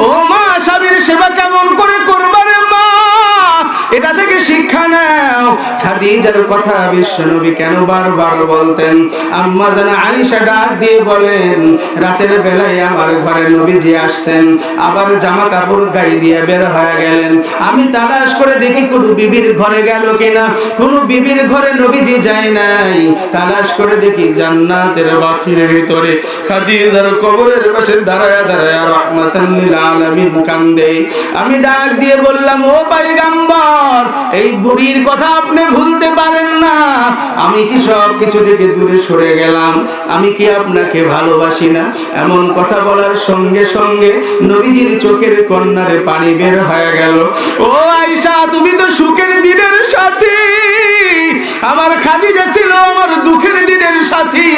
ও মা, স্বামীর সেবা কেমন করে করবা রে মা, এটা থেকে শিক্ষা নাও। খাদিজার কথা বিশ্বনবী কেন বারবার বলতেন? আম্মা জানা আয়েশা ডাক দিয়ে বলেন, রাতের বেলায় আমার ঘরে নবীজি আসছেন, আবার জামা কাপড় গায়ে দিয়ে বের হয়ে গেলেন। আমি তালাশ করে দেখি কোনো বিবির ঘরে গেল কিনা, কোনো বিবির ঘরে নবীজি যায় নাই। তালাশ করে দেখি জান্নাতের বাকির ভিতরে খাদিজার কবরের পাশে দাঁড়ায়া দাঁড়ায়া রাহমাতাল লিল আলামিন কান্দে। আমি ডাক দিয়ে বললাম, ও পয়গম্বর, এই বুড়ির কথা আপনি ভুলতে পারেন না? আমি কি সব কিছু থেকে দূরে সরে গেলাম? আমি কি আপনাকে ভালোবাসি না? এমন কথা বলার সঙ্গে সঙ্গে নবীজির চোখের কন্যারে পানি বের হয়ে গেল। ও আয়েশা, তুমি তো সুখের দিনের সাথী, আমার খাদিজা ছিল আমার দুঃখের দিনের সাথী।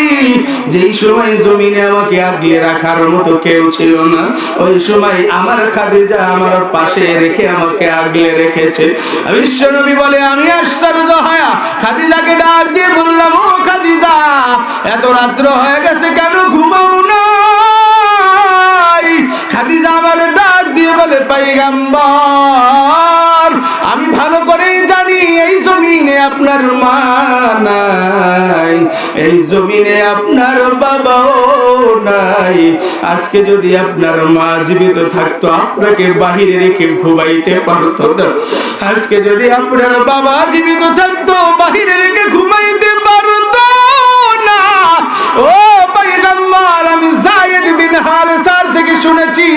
যেই সময় জমিনে আমাকে আগলে রাখার মতো কেউ ছিল না, ওই সময় আমার খাদিজা আমার পাশে রেখে আমাকে আগলে রেখেছে। বিশ্বনবী বলে, আমি আশ্চর্য হয়া খাদিজাকে ডাক দিয়ে বললাম, ও খাদিজা, এত রাত্র হয়ে গেছে, কেন ঘুমাও না? খাদিজা আমার ডাক দিয়ে বলে, পয়গম্বর, আমি ভালো করেই জানি এই জমিনে আপনার মা নাই, এই জমিনে আপনার বাবাও নাই। আজকে যদি আপনার মা জীবিত থাকতো, আপনাকে বাহিরে রেখে ঘুমাইতে পারতো না। আজকে যদি আপনার বাবা জীবিত থাকতো, বাহিরে রেখে ঘুমাইতে পারতো না। ও পয়গম্বর, আমি যায়েদ বিন হারেসার থেকে শুনেছি,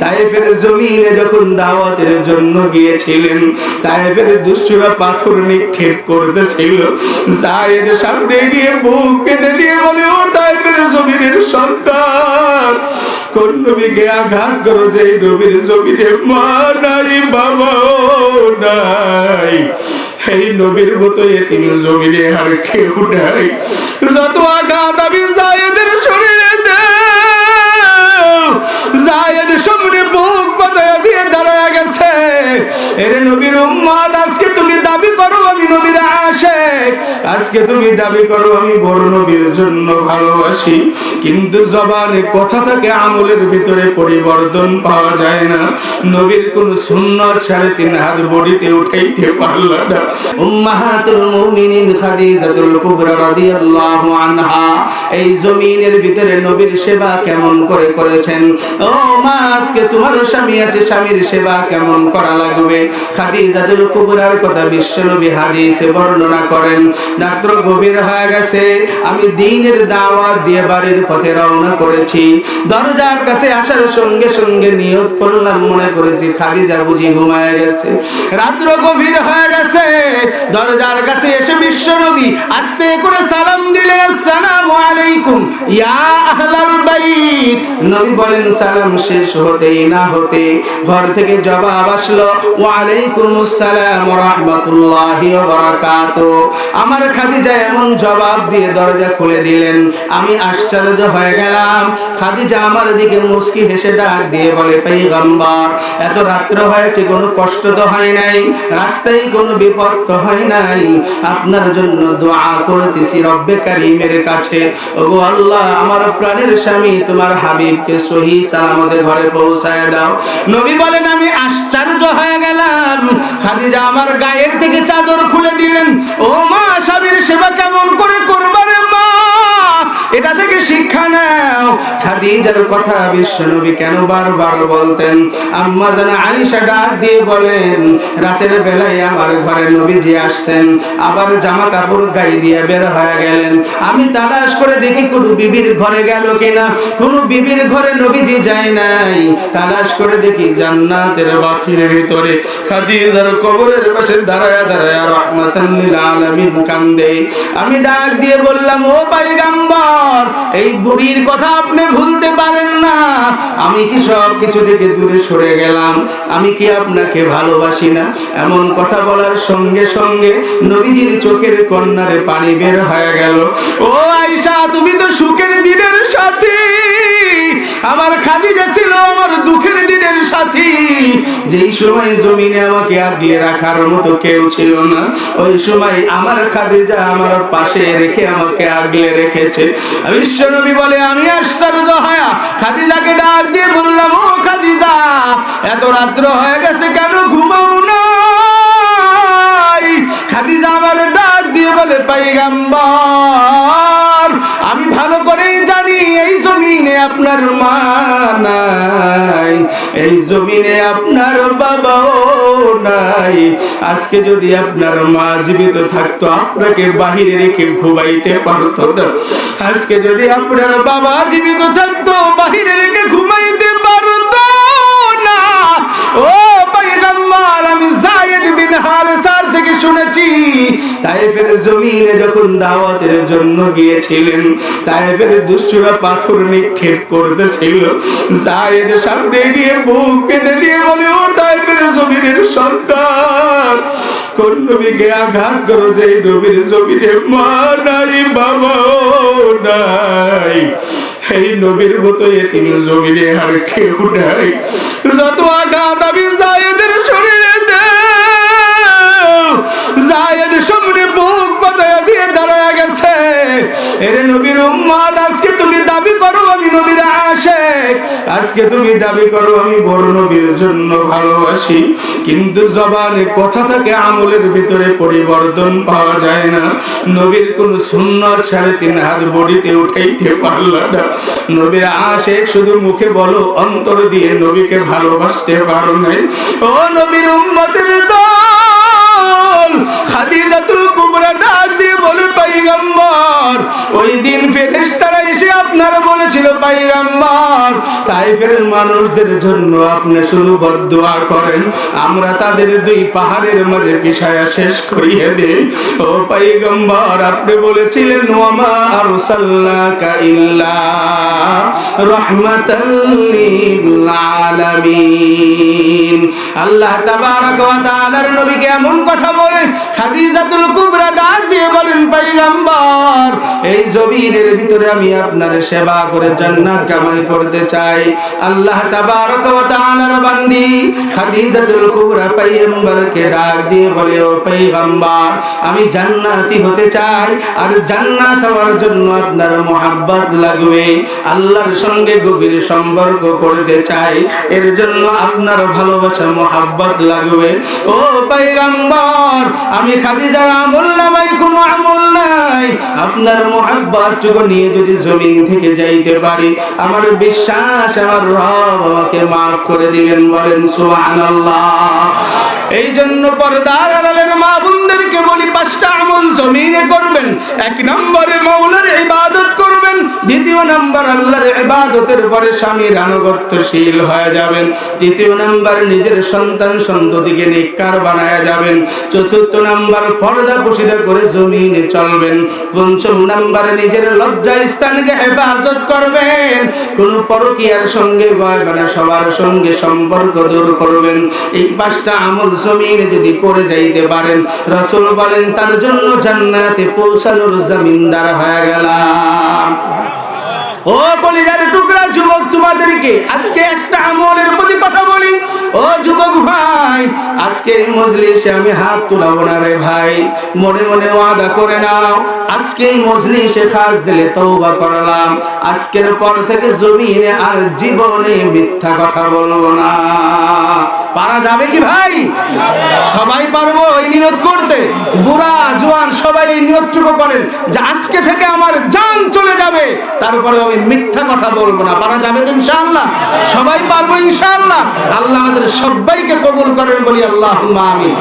তায়েফের জমিনে যখন দাওয়াতের জন্য গিয়েছিলেন, তায়েফের দুষ্টরা পাথর নিক্ষেপ করতেছিল। যায়েদ সামনে গিয়ে বুক পেতে দিয়ে বলে, ও তায়েফের জমিনের সন্তান, কোন নবীকে আঘাত করো যে নবীর জমিনে মা নাই, বাবাও নাই। এই নবীর মতো এতিম জমিনে আর কেউ নাই। যত আঘাত আমি যায়েদের শরীরে দেও, যায়েদ সামনে বুক বাঁধায়া দিয়ে দাঁড়ায় গেছে। এরে নবীর উম্মত, আজকে তুমি দাবি করো আমি নবীর আশিক, আজকে তুমি দাবি করো আমি বড় নবীর জন্য ভালোবাসি, কিন্তু জবানে কথা থাকে, আমলের ভিতরে পরিবর্তন পাওয়া যায় না। নবীর কোন সুন্নাত 3.5 হাত বডিতে উঠাইতে পারল না। উম্মাহাতুল মুমিনিন খাদিজাতুল কুবরা রাদিয়াল্লাহু আনহা এই জমিনের ভিতরে নবীর সেবা কেমন করে করেছেন। ও মা, আজকে তোমার স্বামী আছে, স্বামীর সেবা কেমন করা লাগবে। খাদিজাতুল কুবরার কথা বিশ্বনবী হাদিসে বর্ণনা করেন। রাত্র গভীর হয়ে গেছে, আমি দ্বীনের দাওয়াত দিয়ে বাড়ির পথে রওনা করেছি। দরজার কাছে আসার সঙ্গে সঙ্গে নিয়ত করলাম, মনে করেছি খাদিজা বুঝি ঘুমায় গেছে। রাত্র গভীর হয়ে গেছে, দরজার কাছে এসে বিশ্বনবী আস্তে করে সালাম দিলেন, আসসালামু আলাইকুম ইয়া আহলাল বাইত। নবী বলেন, সালাম শেষ হতেই না হতে ঘর থেকে জবাব আসলো, ওয়া আলাইকুমুস সালাম ওয়া রাহমাতুল্লাহি ওয়া বারাকাতুহু। আমার খাদিজা এমন জবাব দিয়ে দরজা খুলে দিলেন, আমি আশ্চর্য হয়ে গেলাম। খাদিজা আমার দিকে মুস্কি হেসে ডাক দিয়ে বলে, পয়গম্বর, এত রাত্র হয়েছে, কোনো কষ্ট তো হয় নাই, রাস্তায় কোনো বিপদ তো হয় নাই, আপনার জন্য দোয়া করতেছি রব্বে কারীমের কাছে। ওগো আল্লাহ, আমার প্রাণের স্বামী তোমার হাবিবকে সহি সালামতে ঘরে পৌঁছায় দাও। নবী বলেন, আমি আশ্চর্য হয়ে গেলাম। খাদিজা আমার গায়ের থেকে চাদর খুলে দিলেন। ও মা, স্বামীর সেবা কেমন করে করবা রে মা, এটা থেকে শিক্ষা নাও। খাদিজার কথা বিশ্বনবী কেন বারবার বলতেন? আম্মা জানা আয়েশা ডাক দিয়ে বলেন, রাতের বেলায় আমার ঘরে নবীজি আসছেন, আবার জামা কাপড় গায়ে দিয়ে বের হয়ে গেলেন। আমি তালাশ করে দেখি কোনো বিবির ঘরে গেল কিনা, কোনো বিবির ঘরে নবীজি যায় নাই। তালাশ করে দেখি জান্নাতের বাকির ভিতরে খাদিজার কবরের পাশে দাঁড়ায়া দাঁড়ায়া রাহমাতাল লিল আলামিন কান্দে। আমি ডাক দিয়ে বললাম, ও পয়গম্বর, এই বুড়ির কথা আপনি ভুলতে পারেন না? আমি কি সব কিছু থেকে দূরে সরে গেলাম? আমি কি আপনাকে ভালোবাসি না? এমন কথা বলার সঙ্গে সঙ্গে নবীজির চোখের কন্যারে পানি বের হয়ে গেল। ও আয়েশা, তুমি তো সুখের দিনের সাথী, আমার খাদিজা ছিল আমার দুঃখের দিনের সাথী। যেই সময় জমিনে আমাকে আগলে রাখার মতো কেউ ছিল না, ওই সময় আমার খাদিজা আমার পাশে রেখে আমাকে আগলে রেখেছে। বিশ্বনবী বলে, আমি আশ্চর্য হয়া খাদিজাকে ডাক দিয়ে বললাম, ও খাদিজা, এত রাত্র হয়ে গেছে, কেন ঘুমাও না? খাদিজা আমার ডাক দিয়ে বলে, পয়গম্বর, আমি ভালো করেই জানি এই জমিনে আপনার মা নাই, এই জমিনে আপনার বাবাও নাই। আজকে যদি আপনার মা জীবিত থাকতো আপনাকে বাহিরে রেখে ঘুমাইতে পারতো না। আজকে যদি আপনার বাবা জীবিত থাকতো বাহিরে রেখে ঘুমাইতে পারতো না। ও পয়গম্বর, আমি যায়েদ বিন হারেসার থেকে শুনেছি, তায়েফের জমিনে যখন দাওয়াতের জন্য গিয়েছিলেন, তায়েফের দুষ্টরা পাথর নিক্ষেপ করতেছিল। যায়েদ সামনে গিয়ে বুক পেতে দিয়ে বলে, ও তায়েফের জমিনের সন্তান, কোন নবীকে আঘাত করো যে নবীর জমিনে মা নাই, বাবাও নাই। এই নবীর মতো এতিম জমিনে আর কেউ নাই। যত আঘাত আমি যায়েদের শরীরে যায়েদ সামনে বুক বাঁধায়া দিয়ে দাঁড়ায় গেছে। এরে নবীর উম্মত, আজকে তুমি দাবি করো আমি নবীর আশিক, আজকে তুমি দাবি করো আমি বড় নবীর জন্য ভালোবাসি, কিন্তু জবানে কথা থাকে, আমলের ভিতরে পরিবর্তন পাওয়া যায় না। নবীর কোন সুন্নাত 3.5 হাত বডিতে উঠাইতে পারলা না। নবীর আশিক শুধু মুখে বলো, অন্তর দিয়ে নবীকে ভালোবাসতে পারো নাই। ও নবীর উম্মতের দল, খাদিজাতুল কুবরা ডাক দিয়ে বলে, পয়গম্বর, ওই দিন ফেরেশতারা এসে আপনারা বলেছিল, পয়গম্বর, তায়েফের মানুষদের জন্য আপনি শুধু বদদুয়া করেন, আমরা তাদের 2 পাহাড়ের মাঝে পিছায়া শেষ করিয়ে দেই। ও পয়গম্বর, আপনি বলেছিলেন, ওয়ামা আরসালনাকা ইল্লা রাহমাতাল লিল আলামিন। আল্লাহ তাবারক ওয়া তাআলার নবীকে এমন কথা বলে খাদিজাতুল কুবরা ডাক দিয়ে বলেন, পয়গম্বর, এই জমিনের ভিতরে আমি আপনার সেবা করে জান্নাত কামাই করতে চাই। আল্লাহ তাবারক ওয়া তাআলার বান্দি খাদিজাতুল কুবরা পয়গম্বরকে ডাক দিয়ে বলে, ও পয়গম্বর, আমি জান্নাতি হতে চাই, আর জান্নাত হওয়ার জন্য আপনার মহব্বত লাগবে, আল্লাহর সঙ্গে গভীর সম্পর্ক করতে চাই, এর জন্য আপনার ভালোবাসা মহব্বত লাগবে। ও পয়গম্বর, আমি খাদিজার আমল নামাই কোনো আমল নাই, আপনার মহব্বত টুকু নিয়ে যদি জমিন থেকে যাইতে পারি, আমার বিশ্বাস আমার রব আমাকে মাফ করে দিবেন। বলেন সুবহানাল্লাহ। এই জন্য পর্দার আড়ালের মা বোনদেরকে বলি, 5টা আমল জমিনে করবেন। 1 নম্বরে মাওলার ইবাদত করবেন, 2 নম্বর আল্লাহর ইবাদতের পরে স্বামীর আনুগত্যশীল হয়ে যাবেন, 3 নম্বর নিজের সন্তান সন্ততিকে নেককার বানায়া যাবেন, 4 নম্বর পর্দা পুশিদা করে জমিনে চলবেন, 5 নম্বরে নিজের লজ্জা স্থানকে হেফাজত করবেন, কোন পরকীয়ার সঙ্গে গয়বানা সবার সঙ্গে সম্পর্ক দূর করবেন। এই 5টা আমল জমিনে যদি করে যাইতে পারেন, রাসূল বলেন তার জন্য জান্নাতে পৌঁছানোর জমিনদার হয়ে গেলাম। ও কলিজার টুকরা যুবক, তোমাদেরকে আজকে একটা আমলের প্রতি কথা বলি। ও যুবক ভাই, আজকে এই মজলিসে আমি হাত তুলাবো না রে ভাই, মনে মনে ওয়াদা করে নাও, আজকে এই মজলিসে খাস দিলে তওবা করলাম, আজকের পর থেকে জমিনে আর জীবনে মিথ্যা কথা বলবো না। পারা যাবে কি ভাই? সবাই পারবো এই নিয়ত করতে? বুড়া জওয়ান সবাই এই নিয়তটুকু করেন যে আজকে থেকে আমার জান চলে যাবে, তারপরে আমি মিথ্যা কথা বলবো না। পারা যাবে তো ইনশাআল্লাহ? সবাই পারবো ইনশাআল্লাহ? আল্লাহ আমাদের সবাইকে কবুল করেন, বলি আল্লাহুম্মা আমিন।